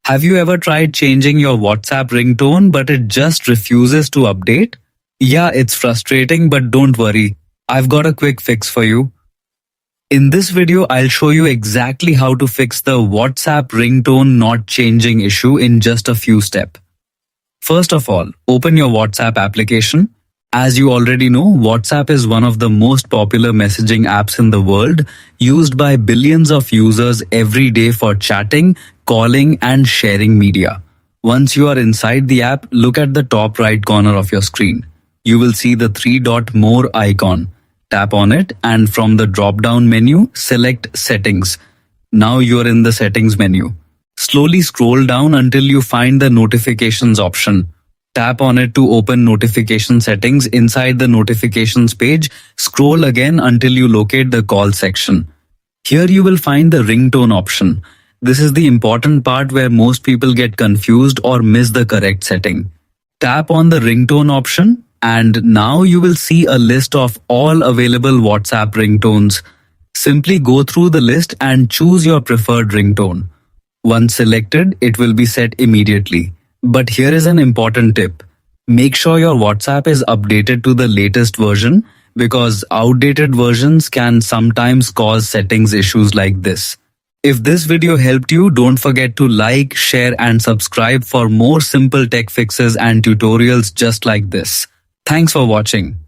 Have you ever tried changing your WhatsApp ringtone but it just refuses to update? Yeah, it's frustrating, but don't worry. I've got a quick fix for you. In this video, I'll show you exactly how to fix the WhatsApp ringtone not changing issue in just a few steps. First of all, open your WhatsApp application. As you already know, WhatsApp is one of the most popular messaging apps in the world, used by billions of users every day for chatting, calling, and sharing media. Once you are inside the app, look at the top right corner of your screen. You will see the three-dot more icon. Tap on it and from the drop-down menu, select Settings. Now you are in the Settings menu. Slowly scroll down until you find the Notifications option. Tap on it to open notification settings. Inside the notifications page, scroll again until you locate the call section. Here you will find the ringtone option. This is the important part where most people get confused or miss the correct setting. Tap on the ringtone option and now you will see a list of all available WhatsApp ringtones. Simply go through the list and choose your preferred ringtone. Once selected, it will be set immediately. But here is an important tip. Make sure your WhatsApp is updated to the latest version because outdated versions can sometimes cause settings issues like this. If this video helped you, don't forget to like, share and subscribe for more simple tech fixes and tutorials just like this. Thanks for watching.